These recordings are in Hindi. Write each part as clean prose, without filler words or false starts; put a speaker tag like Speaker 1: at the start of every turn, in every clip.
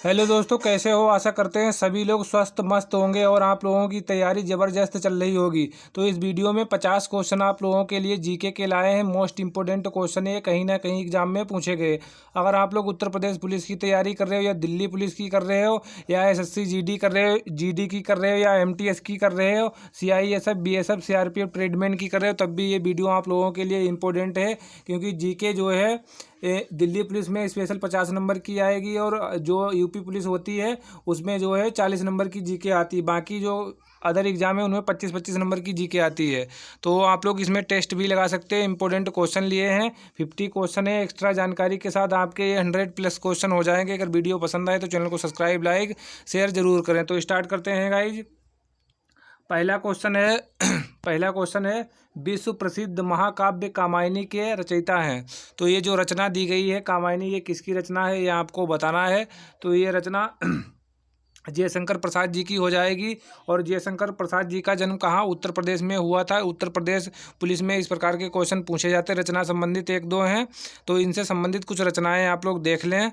Speaker 1: हेलो दोस्तों, कैसे हो। आशा करते हैं सभी लोग स्वस्थ मस्त होंगे और आप लोगों की तैयारी ज़बरदस्त चल रही होगी। तो इस वीडियो में 50 क्वेश्चन आप लोगों के लिए जीके के लाए हैं। मोस्ट इंपोर्टेंट क्वेश्चन ये कहीं ना कहीं एग्जाम में पूछे गए। अगर आप लोग उत्तर प्रदेश पुलिस की तैयारी कर रहे हो या दिल्ली पुलिस की कर रहे हो या एसएससी जीडी कर रहे हो, जीडी की कर रहे हो या एमटीएस की कर रहे हो, सीआईएसएफ बीएसएफ सीआरपीएफ ट्रेडमैन की कर रहे हो, तब भी ये वीडियो आप लोगों के लिए इंपॉर्टेंट है। क्योंकि जीके जो है दिल्ली पुलिस में स्पेशल 50 नंबर की आएगी और जो यूपी पुलिस होती है उसमें जो है 40 नंबर की जीके आती है। बाकी जो अदर एग्जाम है उनमें 25-25 नंबर की जीके आती है। तो आप लोग इसमें टेस्ट भी लगा सकते हैं। इंपॉर्टेंट क्वेश्चन लिए हैं, 50 क्वेश्चन है। एक्स्ट्रा जानकारी के साथ आपके 100+ क्वेश्चन हो जाएंगे। अगर वीडियो पसंद आए तो चैनल को सब्सक्राइब, लाइक, शेयर जरूर करें। तो स्टार्ट करते हैं गाइज। पहला क्वेश्चन है पहला क्वेश्चन है, विश्व प्रसिद्ध महाकाव्य कामायनी के रचयिता हैं। तो ये जो रचना दी गई है कामायनी, ये किसकी रचना है ये आपको बताना है। तो ये रचना जयशंकर प्रसाद जी की हो जाएगी। और जयशंकर प्रसाद जी का जन्म कहाँ, उत्तर प्रदेश में हुआ था। उत्तर प्रदेश पुलिस में इस प्रकार के क्वेश्चन पूछे जाते हैं। रचना संबंधित एक दो हैं, तो इनसे संबंधित कुछ रचनाएं आप लोग देख लें।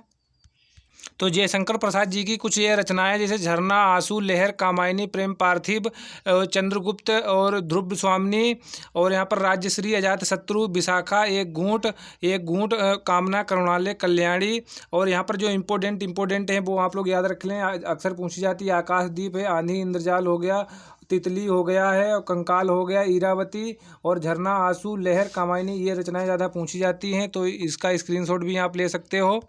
Speaker 1: तो जयशंकर प्रसाद जी की कुछ ये रचनाएं, जैसे झरना, आंसू, लहर, कामायनी, प्रेम पार्थिव, चंद्रगुप्त और ध्रुव स्वामिनी, और यहाँ पर राजश्री, अजात शत्रु, विशाखा, एक घूंट, कामना, करुणालय, कल्याणी। और यहाँ पर जो इम्पोर्टेंट हैं वो आप लोग याद रख लें, अक्सर पूछी जाती है। आकाशदीप है, आंधी इंद्रजाल हो गया, तितली हो गया है, और कंकाल हो गया, ईरावती, और झरना, आंसू, लहर, कामायनी, ये रचनाएं ज़्यादा पूछी जाती हैं। तो इसका स्क्रीनशॉट भी आप ले सकते हो।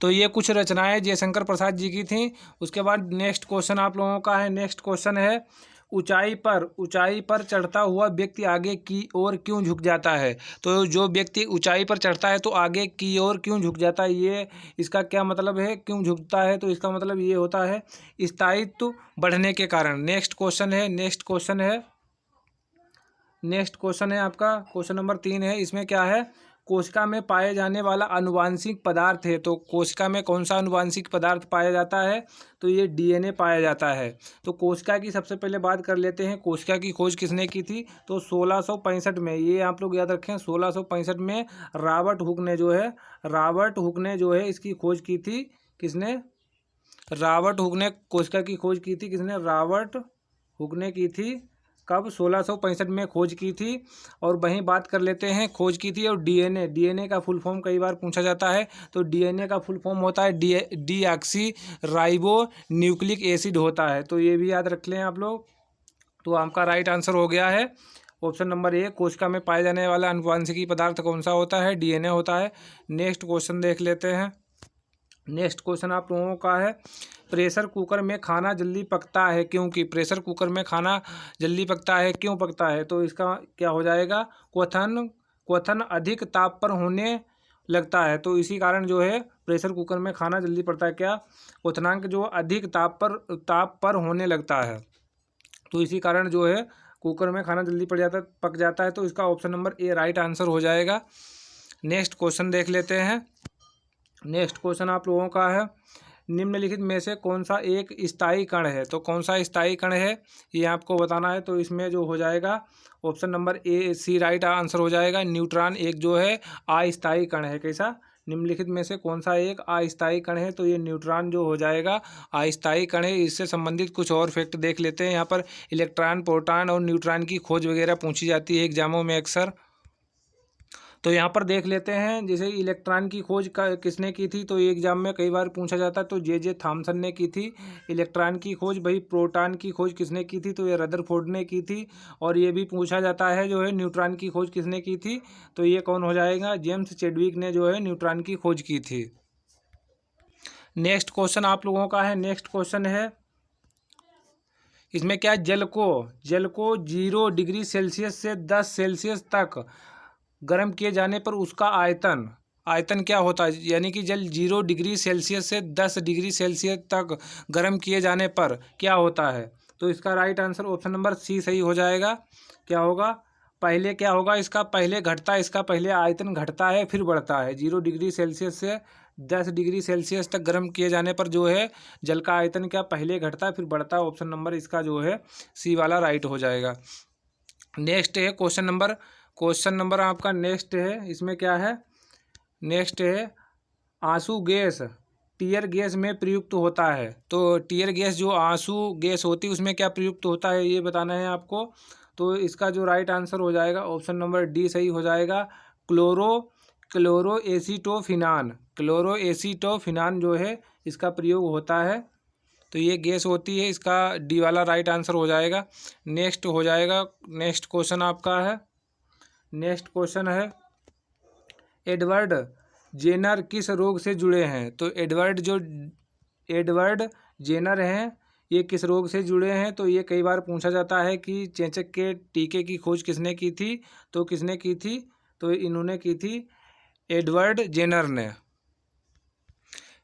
Speaker 1: तो ये कुछ रचनाएं जयशंकर प्रसाद जी की थी। उसके बाद नेक्स्ट क्वेश्चन आप लोगों का है। नेक्स्ट क्वेश्चन है, ऊंचाई पर चढ़ता हुआ व्यक्ति आगे की ओर क्यों झुक जाता है। तो जो व्यक्ति ऊंचाई पर चढ़ता है तो आगे की ओर क्यों झुक जाता है, ये इसका क्या मतलब है, क्यों झुकता है। तो इसका मतलब ये होता है स्थायित्व बढ़ने के कारण। नेक्स्ट क्वेश्चन है आपका क्वेश्चन नंबर 3 है। इसमें क्या है, कोशिका में पाए जाने वाला आनुवांशिक पदार्थ है। तो कोशिका में कौन सा आनुवांशिक पदार्थ पाया जाता है, तो ये डीएनए पाया जाता है। तो कोशिका की सबसे पहले बात कर लेते हैं। कोशिका की खोज किसने की थी, तो 1665 में, ये आप लोग याद रखें, 1665 में रॉबर्ट हुक ने जो है इसकी खोज की थी। किसने, रॉबर्ट हुक ने कोशिका की खोज की थी। किसने, रॉबर्ट हुक ने की थी। कब, 1665 में खोज की थी। और वहीं बात कर लेते हैं, खोज की थी। और डीएनए का फुल फॉर्म कई बार पूछा जाता है। तो डीएनए का फुल फॉर्म होता है डीऑक्सी राइबो न्यूक्लिक एसिड होता है। तो ये भी याद रख लें आप लोग। तो आपका राइट आंसर हो गया है ऑप्शन नंबर ए। कोशिका में पाए जाने वाला आनुवांशिकी पदार्थ कौन सा होता है, डीएनए होता है। नेक्स्ट क्वेश्चन देख लेते हैं। नेक्स्ट क्वेश्चन आप लोगों का है, प्रेशर कुकर में खाना जल्दी पकता है क्योंकि। प्रेशर कुकर में खाना जल्दी पकता है, क्यों पकता है। तो इसका क्या हो जाएगा, क्वथन अधिक ताप पर होने लगता है। तो इसी कारण जो है प्रेशर कुकर में खाना जल्दी पकता है। क्या, क्वथनांक जो अधिक ताप पर होने लगता है। तो इसी कारण जो है कुकर में खाना जल्दी पक जाता है। तो इसका ऑप्शन नंबर ए राइट आंसर हो जाएगा। नेक्स्ट क्वेश्चन देख लेते हैं। नेक्स्ट क्वेश्चन आप लोगों का है, निम्नलिखित में से कौन सा एक स्थायी कण है। तो कौन सा स्थायी कण है ये आपको बताना है। तो इसमें जो हो जाएगा option number A C right answer हो जाएगा। न्यूट्रॉन एक जो है अस्थायी कण है। कैसा, निम्नलिखित में से कौन सा एक अस्थायी कण है, तो ये न्यूट्रॉन जो हो जाएगा अस्थायी कण है। इससे संबंधित कुछ और फैक्ट देख लेते हैं। यहाँ पर इलेक्ट्रॉन, प्रोटॉन और न्यूट्रॉन की खोज वगैरह पूछी जाती है एग्जामों में अक्सर। तो यहाँ पर देख लेते हैं, जैसे इलेक्ट्रॉन की खोज किसने की थी, तो ये एग्जाम में कई बार पूछा जाता है। तो जे थॉमसन ने की थी इलेक्ट्रॉन की खोज। भाई प्रोटॉन की खोज किसने की थी, तो ये रदरफोर्ड ने की थी। और ये भी पूछा जाता है जो है न्यूट्रॉन की खोज किसने की थी, तो ये कौन हो जाएगा, जेम्स चैडविक ने जो है न्यूट्रॉन की खोज की थी। नेक्स्ट क्वेश्चन आप लोगों का है। नेक्स्ट क्वेश्चन है, इसमें क्या, जल को 0 डिग्री सेल्सियस से 10 सेल्सियस तक गर्म किए जाने पर उसका आयतन क्या होता है। यानी कि जल 0 डिग्री सेल्सियस से 10 डिग्री सेल्सियस तक गर्म किए जाने पर क्या होता है। तो इसका right answer option number C सही हो जाएगा। क्या होगा, पहले क्या होगा, इसका पहले आयतन घटता है फिर बढ़ता है। 0 डिग्री सेल्सियस से 10 डिग्री सेल्सियस तक गर्म किए जाने पर जो है जल का आयतन क्या, पहले घटता है फिर बढ़ता है। ऑप्शन नंबर इसका जो है सी वाला राइट हो जाएगा। नेक्स्ट है क्वेश्चन नंबर आपका नेक्स्ट है। इसमें क्या है, नेक्स्ट है, आंसू गैस टीयर गैस में प्रयुक्त होता है? तो टीयर गैस जो आंसू गैस होती है उसमें क्या प्रयुक्त होता है ये बताना है आपको। तो इसका जो राइट आंसर हो जाएगा ऑप्शन नंबर डी सही हो जाएगा। क्लोरोएसिटोफिनान, क्लोरोएसिटोफिनान जो है इसका प्रयोग होता है। तो ये गैस होती है, इसका डी वाला राइट आंसर हो जाएगा। नेक्स्ट हो जाएगा, नेक्स्ट क्वेश्चन आपका है। नेक्स्ट क्वेश्चन है, एडवर्ड जेनर किस रोग से जुड़े हैं? तो एडवर्ड जेनर हैं, ये किस रोग से जुड़े हैं? तो ये कई बार पूछा जाता है कि चेचक के टीके की खोज किसने की थी? तो किसने की थी? तो इन्होंने की थी, एडवर्ड जेनर ने।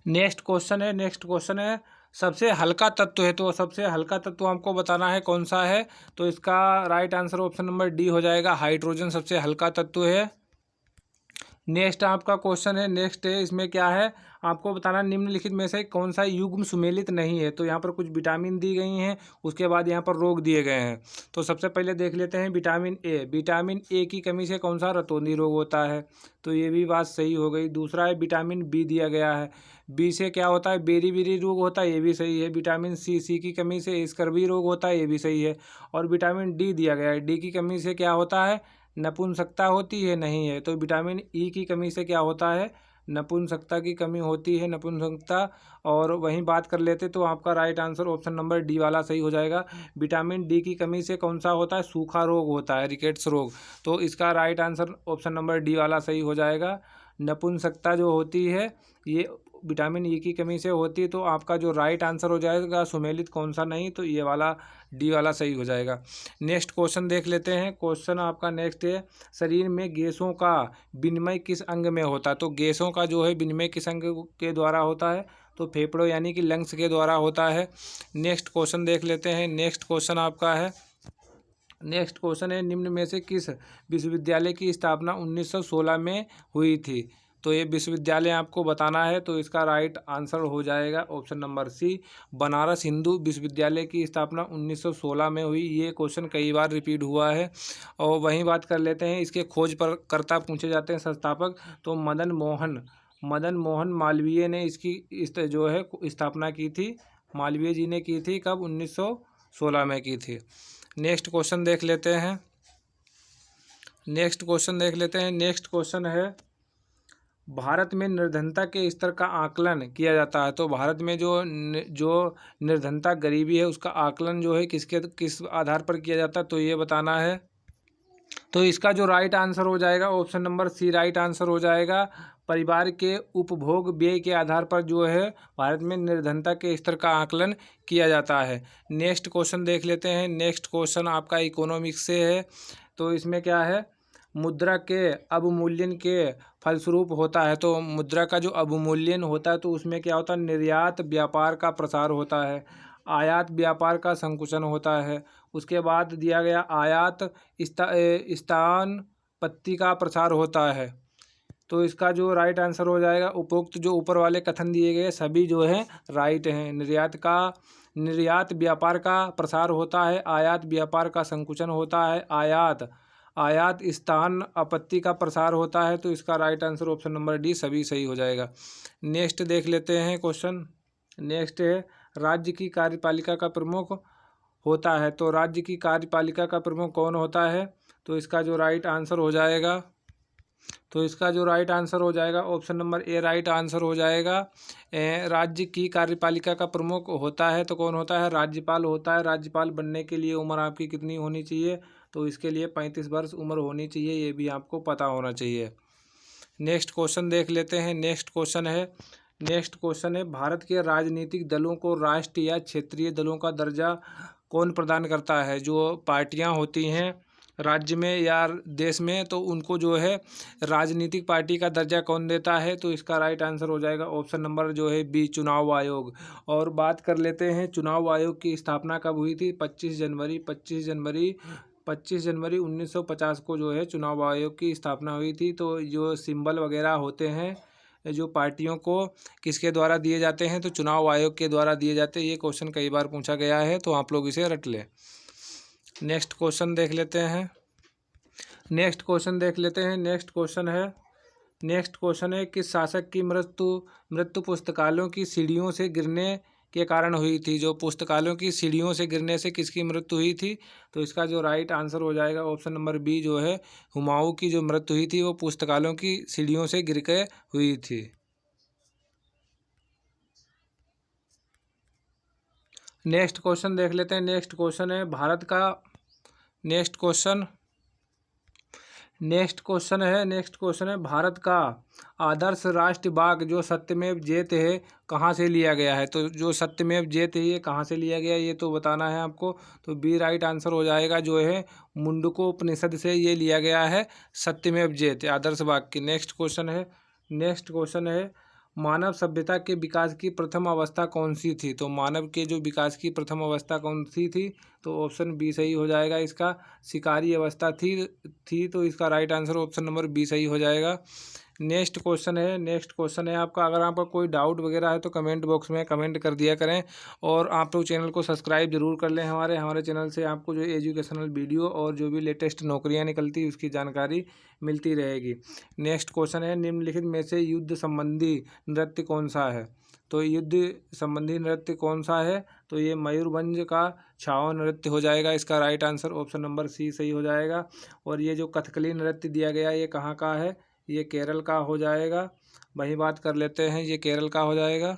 Speaker 1: नेक्स्ट क्वेश्चन है सबसे हल्का तत्व है, तो सबसे हल्का तत्व हमको बताना है कौन सा है। तो इसका right answer option number D हो जाएगा, हाइड्रोजन सबसे हल्का तत्व है। नेक्स्ट आपका क्वेश्चन है, नेक्स्ट है, इसमें क्या है आपको बताना, निम्नलिखित में से कौन सा युग्म सुमेलित नहीं है। तो यहाँ पर कुछ विटामिन दी गई हैं, उसके बाद यहाँ पर रोग दिए गए हैं। तो सबसे पहले देख लेते हैं विटामिन ए। विटामिन ए की कमी से कौन सा रतौंधी रोग होता है? तो ये भी बात सही हो गई। दूसरा है विटामिन बी दिया गया है, बी से क्या होता है? बेरी रोग होता है, ये भी सही है। विटामिन सी की कमी से स्कर्वी रोग होता है, ये भी सही है। और विटामिन डी दिया गया है, डी की कमी से क्या होता है? नपुंसकता होती है, नहीं है। तो विटामिन ई की कमी से क्या होता है? नपुंसकता की कमी होती है, नपुंसकता। और वहीं बात कर लेते तो आपका right answer option number D वाला सही हो जाएगा। विटामिन डी की कमी से कौन सा होता है? सूखा रोग होता है, रिकेट्स रोग। तो इसका right answer option number D वाला सही हो जाएगा। नपुंसकता जो होती है ये विटामिन ई की कमी से होती है। तो आपका जो राइट आंसर हो जाएगा सुमेलित कौन सा नहीं, तो ये वाला डी वाला सही हो जाएगा। नेक्स्ट क्वेश्चन देख लेते हैं। क्वेश्चन आपका नेक्स्ट है, शरीर में गैसों का विनिमय किस अंग में होता है? तो गैसों का जो है विनिमय किस अंग के द्वारा होता है? तो फेफड़ों यानी कि लंग्स के द्वारा होता है। नेक्स्ट क्वेश्चन देख लेते हैं। नेक्स्ट क्वेश्चन आपका है, नेक्स्ट क्वेश्चन है, निम्न में से किस विश्वविद्यालय की स्थापना 1916 में हुई थी? तो ये विश्वविद्यालय आपको बताना है। तो इसका राइट आंसर हो जाएगा option number C, Banaras Hindu विश्वविद्यालय की स्थापना 1916 में हुई। ये क्वेश्चन कई बार रिपीट हुआ है। और वहीं बात कर लेते हैं, इसके खोज पर कर्ता पूछे जाते हैं संस्थापक। तो मदन मोहन मालवीय ने इसकी जो है स्थापना की थी। मालवीय जी ने की थी, कब? 1916 में की थी। नेक्स्ट क्वेश्चन देख लेते हैं। नेक्स्ट क्वेश्चन है, भारत में निर्धनता के स्तर का आकलन किया जाता है। तो भारत में जो निर्धनता गरीबी है उसका आकलन जो है किस आधार पर किया जाता है? तो ये बताना है। तो इसका जो राइट आंसर हो जाएगा option number C right answer हो जाएगा। परिवार के उपभोग व्यय के आधार पर जो है भारत में निर्धनता के स्तर का आकलन किया जाता है। नेक्स्ट क्वेश्चन देख लेते हैं। नेक्स्ट क्वेश्चन आपका इकोनॉमिक्स से है। तो इसमें क्या है, मुद्रा के अवमूल्यन के फलस्वरूप होता है। तो मुद्रा का जो अवमूल्यन होता है तो उसमें क्या होता है? निर्यात व्यापार का प्रसार होता है, आयात व्यापार का संकुचन होता है। उसके बाद दिया गया आयात स्थानपत्ति का प्रसार होता है। तो इसका जो राइट आंसर हो जाएगा, उपरोक्त जो ऊपर वाले कथन दिए गए सभी जो है राइट हैं। निर्यात व्यापार का प्रसार होता है, आयात व्यापार का संकुचन होता है, आयात स्थान आपत्ति का प्रसार होता है। तो इसका right answer option number D सभी सही हो जाएगा। नेक्स्ट देख लेते हैं क्वेश्चन। नेक्स्ट है, राज्य की कार्यपालिका का प्रमुख होता है। तो राज्य की कार्यपालिका का प्रमुख कौन होता है? तो इसका जो राइट आंसर हो जाएगा, ऑप्शन नंबर ए राइट आंसर हो जाएगा। राज्य की कार्यपालिका का प्रमुख होता है तो कौन होता है? राज्यपाल होता है। राज्यपाल बनने के लिए उम्र आपकी कितनी होनी चाहिए? तो इसके लिए 35 वर्ष उम्र होनी चाहिए, ये भी आपको पता होना चाहिए। नेक्स्ट क्वेश्चन देख लेते हैं। नेक्स्ट क्वेश्चन है, भारत के राजनीतिक दलों को राष्ट्रीय या क्षेत्रीय दलों का दर्जा कौन प्रदान करता है? जो पार्टियां होती हैं राज्य में या देश में, तो उनको जो है राजनीतिक पार्टी का दर्जा कौन देता है? तो इसका राइट आंसर हो जाएगा ऑप्शन नंबर जो है बी, चुनाव आयोग। और बात कर लेते हैं चुनाव आयोग की स्थापना कब हुई थी? 25 जनवरी 1950 को जो है चुनाव आयोग की स्थापना हुई थी। तो जो सिंबल वगैरह होते हैं जो पार्टियों को किसके द्वारा दिए जाते हैं? तो चुनाव आयोग के द्वारा दिए जाते हैं। ये क्वेश्चन कई बार पूछा गया है, तो आप लोग इसे रट लें। नेक्स्ट क्वेश्चन देख लेते हैं। नेक्स्ट क्वेश्चन है, नेक्स्ट क्वेश्चन है, किस शासक की मृत्यु पुस्तकालयों की सीढ़ियों से गिरने के कारण हुई थी? जो पुस्तकालयों की सीढ़ियों से गिरने से किसकी मृत्यु हुई थी? तो इसका जो राइट आंसर हो जाएगा ऑप्शन नंबर बी, जो है हुमायूं की जो मृत्यु हुई थी वो पुस्तकालयों की सीढ़ियों से गिर के हुई थी। नेक्स्ट क्वेश्चन देख लेते हैं। नेक्स्ट क्वेश्चन है भारत का नेक्स्ट क्वेश्चन नेक्स्ट क्वेश्चन है भारत का आदर्श राष्ट्रीय बाग जो सत्यमेव जयते है कहाँ से लिया गया है? तो जो सत्यमेव जयते ये कहाँ से लिया गया ये तो बताना है आपको। तो बी राइट आंसर हो जाएगा, जो है मुंडकोपनिषद से ये लिया गया है सत्यमेव जयते आदर्श बाग की। नेक्स्ट क्वेश्चन है मानव सभ्यता के विकास की प्रथम अवस्था कौन सी थी? तो मानव के जो विकास की प्रथम अवस्था कौन सी थी? तो ऑप्शन बी सही हो जाएगा इसका, शिकारी अवस्था थी। तो इसका right answer option number B सही हो जाएगा। नेक्स्ट क्वेश्चन है आपका। अगर आपका कोई डाउट वगैरह है तो कमेंट बॉक्स में कमेंट कर दिया करें, और आप लोग चैनल को सब्सक्राइब जरूर कर लें। हमारे चैनल से आपको जो एजुकेशनल वीडियो और जो भी लेटेस्ट नौकरियां निकलती उसकी जानकारी मिलती रहेगी। नेक्स्ट क्वेश्चन है निम्नलिखित में से युद्ध संबंधी नृत्य कौन सा है? तो युद्ध संबंधी नृत्य कौन सा है? तो ये मयूरभंज का छाव नृत्य हो जाएगा। इसका right answer option number C सही हो जाएगा। और ये जो कथकली नृत्य दिया गया ये कहाँ का है? ये केरल का हो जाएगा। वही बात कर लेते हैं, ये केरल का हो जाएगा।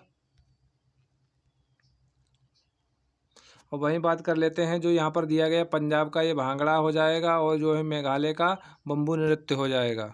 Speaker 1: और वहीं बात कर लेते हैं जो यहाँ पर दिया गया पंजाब का ये भांगड़ा हो जाएगा, और जो है मेघालय का बम्बू नृत्य हो जाएगा।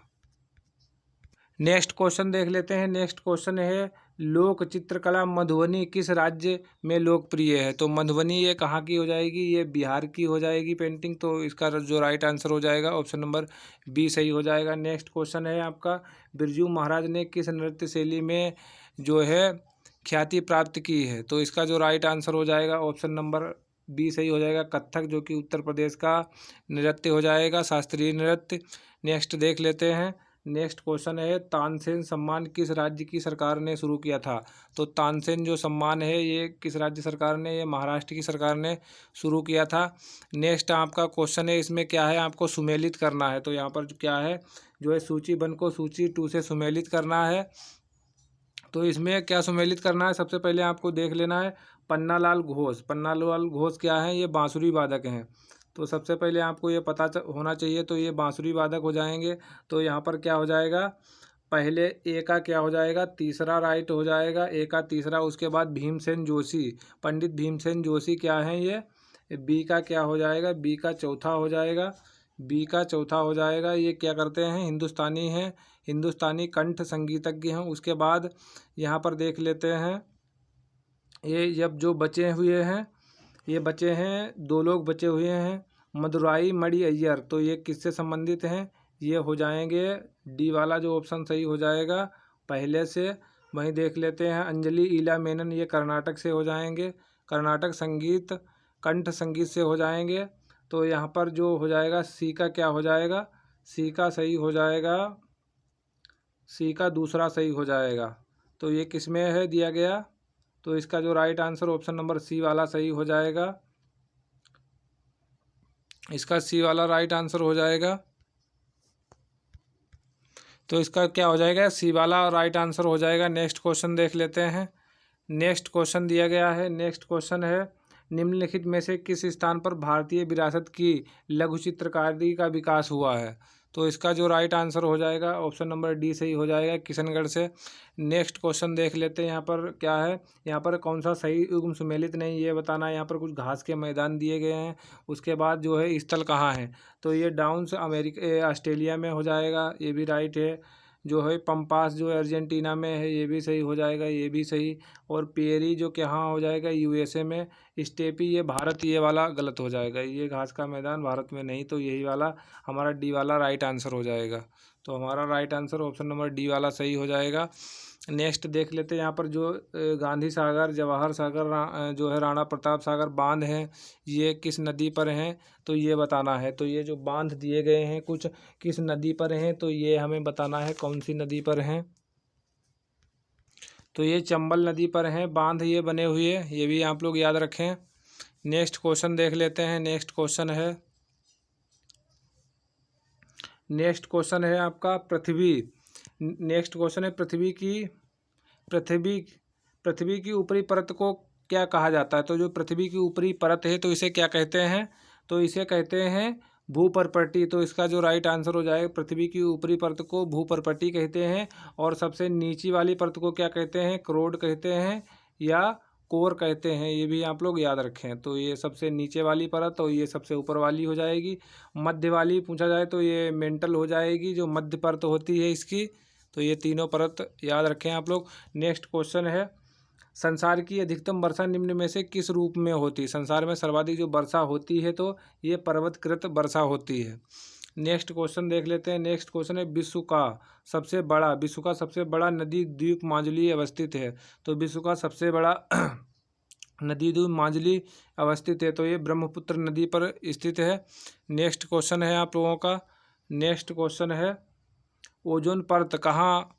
Speaker 1: नेक्स्ट क्वेश्चन देख लेते हैं। नेक्स्ट क्वेश्चन है लोक चित्रकला मधुबनी किस राज्य में लोकप्रिय है? तो मधुबनी ये कहाँ की हो जाएगी? ये बिहार की हो जाएगी पेंटिंग। तो इसका जो राइट आंसर हो जाएगा ऑप्शन नंबर बी सही हो जाएगा। नेक्स्ट क्वेश्चन है आपका बिरजू महाराज ने किस नृत्य शैली में जो है ख्याति प्राप्त की है? तो इसका जो राइट आंसर हो जाएगा ऑप्शन नंबर बी सही हो जाएगा, कथक, जो कि उत्तर प्रदेश का नृत्य हो जाएगा, शास्त्रीय नृत्य। नेक्स्ट देख लेते हैं। नेक्स्ट क्वेश्चन है तानसेन सम्मान किस राज्य की सरकार ने शुरू किया था? तो तानसेन जो सम्मान है ये किस राज्य सरकार ने? ये महाराष्ट्र की सरकार ने शुरू किया था। नेक्स्ट आपका क्वेश्चन है, इसमें क्या है आपको सुमेलित करना है। तो यहाँ पर क्या है जो है सूची 1 को सूची 2 से सुमेलित करना है। तो इसमें क्या सुमेलित करना है, सबसे पहले आपको देख लेना है पन्नालाल घोष क्या है? ये बांसुरी वादक हैं। तो सबसे पहले आपको ये पता होना चाहिए, तो ये बांसुरी वादक हो जाएंगे। तो यहाँ पर क्या हो जाएगा, पहले ए का क्या हो जाएगा, तीसरा राइट हो जाएगा, ए का तीसरा। उसके बाद भीमसेन जोशी, पंडित भीमसेन जोशी क्या हैं ये? बी का क्या हो जाएगा, बी का चौथा हो जाएगा। ये क्या करते हैं, हिंदुस्तानी हैं, हिंदुस्तानी कंठ संगीतज्ञ हैं। उसके बाद यहाँ पर देख लेते हैं, ये जब जो बचे हुए हैं, ये बचे हैं 2 लोग बचे हुए हैं, मदुराई मणि अय्यर। तो ये किससे संबंधित हैं? ये हो जाएंगे डी वाला जो ऑप्शन सही हो जाएगा पहले से। वहीं देख लेते हैं अंजलि ईला मेनन, ये कर्नाटक से हो जाएंगे, कर्नाटक संगीत कंठ संगीत से हो जाएंगे। तो यहाँ पर जो हो जाएगा सी का क्या हो जाएगा, सी का सही हो जाएगा, सी का दूसरा सही हो जाएगा। तो ये किस में है दिया गया? तो इसका जो right answer option number C वाला सही हो जाएगा। इसका सी वाला राइट आंसर हो जाएगा। तो इसका क्या हो जाएगा, सी वाला राइट आंसर हो जाएगा। नेक्स्ट क्वेश्चन देख लेते हैं। नेक्स्ट क्वेश्चन दिया गया है। नेक्स्ट क्वेश्चन है निम्नलिखित में से किस स्थान पर भारतीय विरासत की लघु चित्रकारी का विकास हुआ है? तो इसका जो राइट आंसर हो जाएगा ऑप्शन नंबर डी सही हो जाएगा, किशनगढ़ से। नेक्स्ट क्वेश्चन देख लेते हैं। यहाँ पर क्या है, यहाँ पर कौन सा सही युग्म सुमेलित नहीं ये बताना है। यहाँ पर कुछ घास के मैदान दिए गए हैं। उसके बाद जो है स्थल कहाँ है, तो ये डाउन्स ऑस्ट्रेलिया में हो जाएगा, ये भी राइट है। जो है पंपास जो अर्जेंटीना में है, ये भी सही हो जाएगा, ये भी सही। और पेरी जो कि हाँ हो जाएगा यूएसए में। स्टेपी ये भारत, ये वाला गलत हो जाएगा, ये घास का मैदान भारत में नहीं। तो यही वाला हमारा डी वाला राइट आंसर हो जाएगा। तो हमारा right answer option number D वाला सही हो जाएगा। नेक्स्ट देख लेते हैं। यहाँ पर जो गांधी सागर, जवाहर सागर, जो है राणा प्रताप सागर बांध हैं, ये किस नदी पर हैं? तो ये बताना है। तो ये जो बांध दिए गए हैं कुछ किस नदी पर हैं, तो ये हमें बताना है कौन सी नदी पर हैं। तो ये चंबल नदी पर हैं बांध ये बने हुए, ये भी आप लोग याद रखें। नेक्स्ट क्वेश्चन देख लेते हैं। नेक्स्ट क्वेश्चन है आपका नेक्स्ट क्वेश्चन है पृथ्वी पृथ्वी की ऊपरी परत को क्या कहा जाता है। तो जो पृथ्वी की ऊपरी परत है तो इसे क्या कहते हैं, तो इसे कहते हैं भूपर्पटी। तो इसका जो राइट आंसर हो जाएगा, पृथ्वी की ऊपरी परत को भूपर्पटी कहते हैं, और सबसे नीची वाली परत को क्या कहते हैं, क्रोड कहते हैं या कोर कहते हैं। ये भी आप लोग याद रखें। तो ये सबसे नीचे वाली परत और ये सबसे ऊपर वाली हो जाएगी। मध्य वाली पूछा जाए तो ये मेंटल हो जाएगी, जो मध्य परत होती है इसकी। तो ये तीनों परत याद रखें आप लोग। नेक्स्ट क्वेश्चन है, संसार की अधिकतम वर्षा निम्न में से किस रूप में होती है। संसार में सर्वाधिक जो वर्षा होती है तो ये पर्वतकृत वर्षा होती है। नेक्स्ट क्वेश्चन देख लेते हैं। नेक्स्ट क्वेश्चन है, विश्व का सबसे बड़ा नदी द्वीप माजुली अवस्थित है। तो विश्व का सबसे बड़ा नदी द्वीप माजुली अवस्थित है, तो ये ब्रह्मपुत्र नदी पर स्थित है। नेक्स्ट क्वेश्चन है आप लोगों का, नेक्स्ट क्वेश्चन है, ओजोन परत कहाँ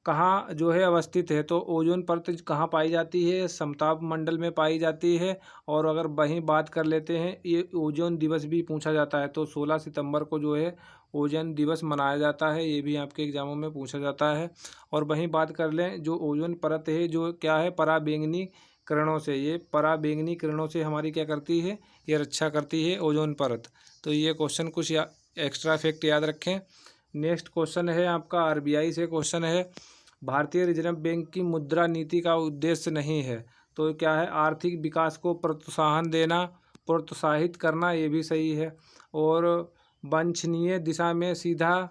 Speaker 1: कहाँ जो है अवस्थित है। तो ओजोन परत कहाँ पाई जाती है, समताप मंडल में पाई जाती है। और अगर वहीं बात कर लेते हैं, ये ओजोन दिवस भी पूछा जाता है। तो 16 सितंबर को जो है ओजोन दिवस मनाया जाता है, ये भी आपके एग्जामों में पूछा जाता है। और वहीं बात कर लें, जो ओजोन परत है जो क्या है, पराबैंगनी किरणों से, ये पराबैंगनी किरणों से हमारी क्या करती है, ये रक्षा करती है ओजोन परत। तो ये क्वेश्चन कुछ एक्स्ट्रा फैक्ट याद रखें। नेक्स्ट क्वेश्चन है आपका आरबीआई से क्वेश्चन है, भारतीय रिजर्व बैंक की मुद्रा नीति का उद्देश्य नहीं है। तो क्या है, आर्थिक विकास को प्रोत्साहित करना, ये भी सही है। और वांछनीय दिशा में सीधा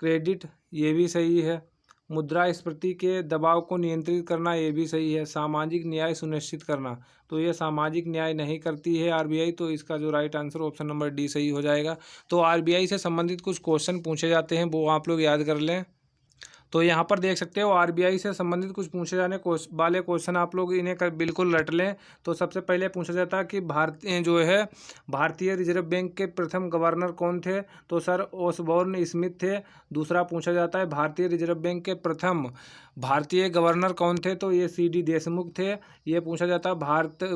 Speaker 1: क्रेडिट, ये भी सही है। मुद्रास्फीति के दबाव को नियंत्रित करना, ये भी सही है। सामाजिक न्याय सुनिश्चित करना, तो ये सामाजिक न्याय नहीं करती है आरबीआई। तो इसका जो right answer option number D सही हो जाएगा। तो आरबीआई से संबंधित कुछ क्वेश्चन पूछे जाते हैं, वो आप लोग याद कर लें। तो यहाँ पर देख सकते हो आरबीआई से संबंधित कुछ पूछे जाने वाले क्वेश्चन आप लोग इन्हें बिल्कुल रट लें। तो सबसे पहले पूछा जाता है कि भारतीय रिजर्व बैंक के प्रथम गवर्नर कौन थे। तो सर ओसबोर्न स्मिथ थे। दूसरा पूछा जाता है, भारतीय रिजर्व बैंक के प्रथम भारतीय गवर्नर कौन थे। तो ये सीडी देशमुख थे। ये पूछा जाता है,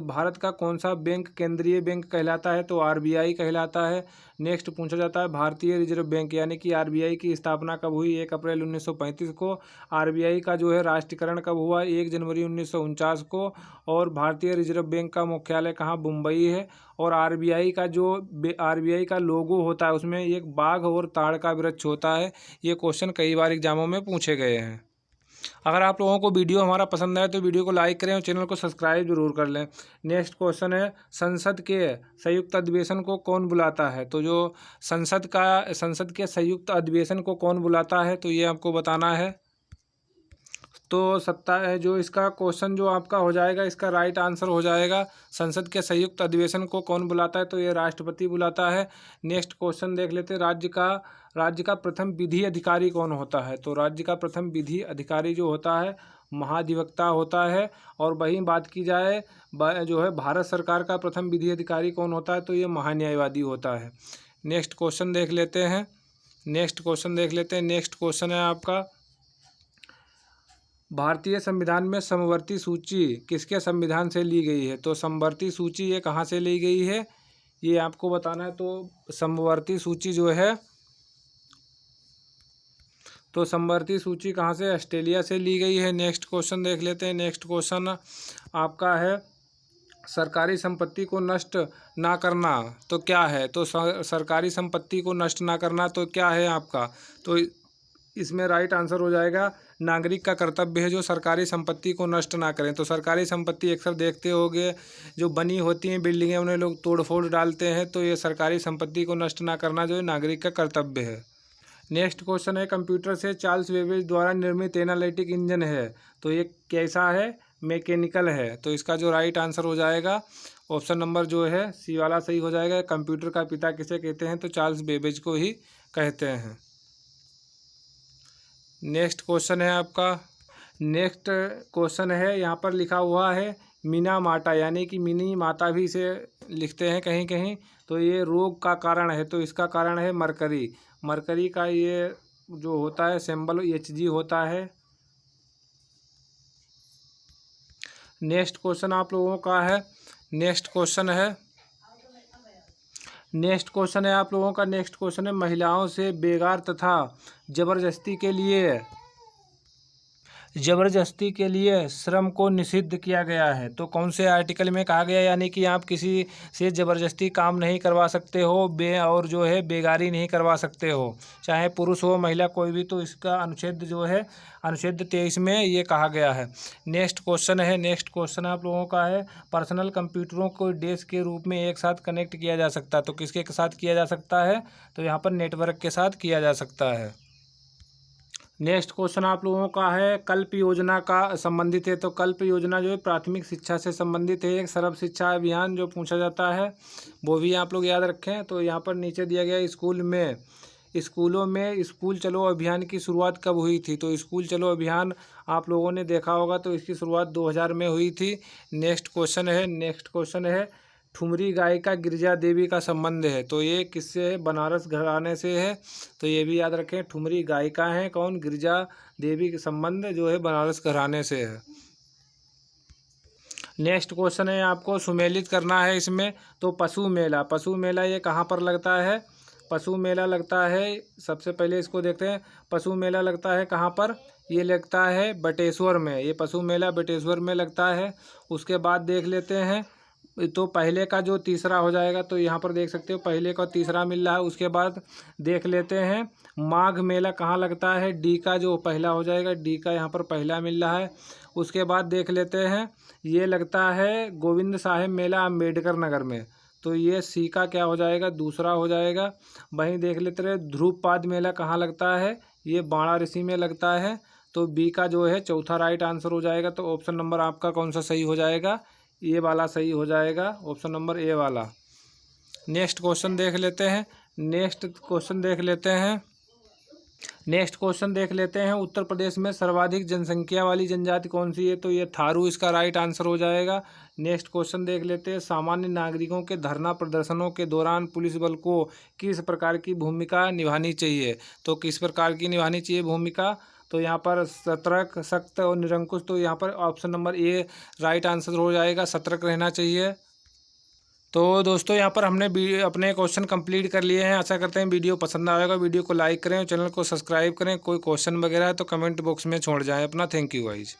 Speaker 1: भारत का कौन सा बैंक केंद्रीय बैंक कहलाता है। तो आरबीआई कहलाता है। नेक्स्ट पूछा जाता है, भारतीय रिजर्व बैंक यानी कि आरबीआई की स्थापना कब हुई। 1 अप्रैल 1935 को। आरबीआई का जो है राष्ट्रीयकरण कब हुआ, 1 जनवरी 1949 को। और भारतीय रिजर्व बैंक का मुख्यालय कहाँ, मुंबई है। और आरबीआई का लोगो होता है, उसमें एक बाघ और ताड़ का वृक्ष होता है। ये क्वेश्चन कई बार एग्जामों में पूछे गए हैं। अगर आप लोगों को वीडियो हमारा पसंद आए तो वीडियो को लाइक करें और चैनल को सब्सक्राइब जरूर कर लें। नेक्स्ट क्वेश्चन है, संसद के संयुक्त अधिवेशन को कौन बुलाता है। तो जो संसद के संयुक्त अधिवेशन को कौन बुलाता है, तो ये आपको बताना है। तो सत्ता है जो इसका क्वेश्चन जो आपका हो जाएगा, इसका राइट आंसर हो जाएगा, संसद के संयुक्त अधिवेशन को कौन बुलाता है। तो ये राष्ट्रपति बुलाता है। नेक्स्ट क्वेश्चन देख लेते हैं, राज्य का प्रथम विधि अधिकारी कौन होता है। तो राज्य का प्रथम विधि अधिकारी जो होता है, महाधिवक्ता होता है। और वहीं बात की जाए जो है भारत सरकार का प्रथम विधि अधिकारी कौन होता है। तो ये महान्यायवादी होता है। नेक्स्ट क्वेश्चन देख लेते हैं। नेक्स्ट क्वेश्चन है आपका, भारतीय संविधान में समवर्ती सूची किसके संविधान से ली गई है। तो समवर्ती सूची ये कहाँ से ली गई है, ये आपको बताना है। तो समवर्ती सूची जो है, तो समवर्ती सूची कहाँ से, ऑस्ट्रेलिया से ली गई है। नेक्स्ट क्वेश्चन देख लेते हैं। नेक्स्ट क्वेश्चन आपका है, सरकारी संपत्ति को नष्ट ना करना तो क्या है। तो सरकारी संपत्ति को नष्ट ना करना तो क्या है आपका। तो इसमें राइट आंसर हो जाएगा, नागरिक का कर्तव्य है जो सरकारी संपत्ति को नष्ट ना करें। तो सरकारी संपत्ति अक्सर देखते होंगे, जो बनी होती हैं बिल्डिंगें, उन्हें लोग तोड़ फोड़ डालते हैं। तो ये सरकारी संपत्ति को नष्ट ना करना जो है नागरिक का कर्तव्य है। नेक्स्ट क्वेश्चन है, कंप्यूटर से चार्ल्स बेबेज द्वारा निर्मित एनालिटिक इंजन है, तो ये कैसा है, मैकेनिकल है। तो इसका जो राइट आंसर हो जाएगा, ऑप्शन नंबर जो है सी वाला सही हो जाएगा। कंप्यूटर का पिता किसे कहते हैं, तो चार्ल्स बेबेज को ही कहते हैं। नेक्स्ट क्वेश्चन है आपका, नेक्स्ट क्वेश्चन है, यहाँ पर लिखा हुआ है मीना माता, यानी कि मिनी माता भी इसे लिखते हैं कहीं कहीं। तो ये रोग का कारण है, तो इसका कारण है मरकरी। मरकरी का ये जो होता है सिंबल Hg होता है। नेक्स्ट क्वेश्चन आप लोगों का है, नेक्स्ट क्वेश्चन है, नेक्स्ट क्वेश्चन है आप लोगों का, नेक्स्ट क्वेश्चन है महिलाओं से बेगार तथा जबरदस्ती के लिए श्रम को निषिद्ध किया गया है। तो कौन से आर्टिकल में कहा गया, यानी कि आप किसी से ज़बरदस्ती काम नहीं करवा सकते हो, और जो है बेगारी नहीं करवा सकते हो, चाहे पुरुष हो महिला कोई भी। तो इसका अनुच्छेद जो है अनुच्छेद 23 में ये कहा गया है। नेक्स्ट क्वेश्चन है, नेक्स्ट क्वेश्चन आप लोगों का है पर्सनल कंप्यूटरों को डेस्क के रूप में एक साथ कनेक्ट किया जा सकता है। तो किसके साथ किया जा सकता है, तो यहाँ पर नेटवर्क के साथ किया जा सकता है। नेक्स्ट क्वेश्चन आप लोगों का है कल्प योजना का संबंधित है। तो कल्प योजना जो है प्राथमिक शिक्षा से संबंधित है, एक सर्व शिक्षा अभियान जो पूछा जाता है वो भी आप लोग याद रखें। तो यहाँ पर नीचे दिया गया स्कूलों में स्कूल चलो अभियान की शुरुआत कब हुई थी। तो स्कूल चलो अभियान आप लोगों ने देखा होगा, तो इसकी शुरुआत 2000 में हुई थी। नेक्स्ट क्वेश्चन है ठुमरी गायिका गिरिजा देवी का संबंध है। तो ये किससे है, बनारस घराने से है। तो ये भी याद रखें, ठुमरी गायिका हैं कौन, गिरिजा देवी के संबंध जो है बनारस घराने से है। नेक्स्ट क्वेश्चन है आपको सुमेलित करना है इसमें। तो पशु मेला ये कहाँ पर लगता है, पशु मेला लगता है, सबसे पहले इसको देखते हैं। पशु मेला लगता है कहाँ पर, ये लगता है बटेश्वर में, ये पशु मेला बटेश्वर में लगता है। उसके बाद देख लेते हैं, तो पहले का जो तीसरा हो जाएगा, तो यहाँ पर देख सकते हो पहले का तीसरा मिल रहा है। उसके बाद देख लेते हैं माघ मेला कहाँ लगता है, डी का जो पहला हो जाएगा, डी का यहाँ पर पहला मिल रहा है। उसके बाद देख लेते हैं ये लगता है गोविंद साहेब मेला अम्बेडकर नगर में। तो ये सी का क्या हो जाएगा, दूसरा हो जाएगा। वहीं देख लेते रहे ध्रुवपाद मेला कहाँ लगता है, ये बाणा ऋषि में लगता है। तो बी का जो है चौथा राइट आंसर हो जाएगा। तो ऑप्शन नंबर आपका कौन सा सही हो जाएगा, ये वाला सही हो जाएगा, ऑप्शन नंबर ए वाला। नेक्स्ट क्वेश्चन देख लेते हैं उत्तर प्रदेश में सर्वाधिक जनसंख्या वाली जनजाति कौन सी है। तो ये थारू इसका राइट आंसर हो जाएगा। नेक्स्ट क्वेश्चन देख लेते हैं सामान्य नागरिकों के धरना प्रदर्शनों के दौरान पुलिस बल को किस प्रकार की भूमिका निभानी चाहिए। तो किस प्रकार की निभानी चाहिए भूमिका, तो यहाँ पर सतर्क, सख्त और निरंकुश। तो यहाँ पर ऑप्शन नंबर ए राइट आंसर हो जाएगा, सतर्क रहना चाहिए। तो दोस्तों यहाँ पर हमने अपने क्वेश्चन कंप्लीट कर लिए हैं। आशा करते हैं वीडियो पसंद आएगा, वीडियो को लाइक करें और चैनल को सब्सक्राइब करें। कोई क्वेश्चन वगैरह है तो कमेंट बॉक्स में छोड़ जाएं अपना। Thank you guys.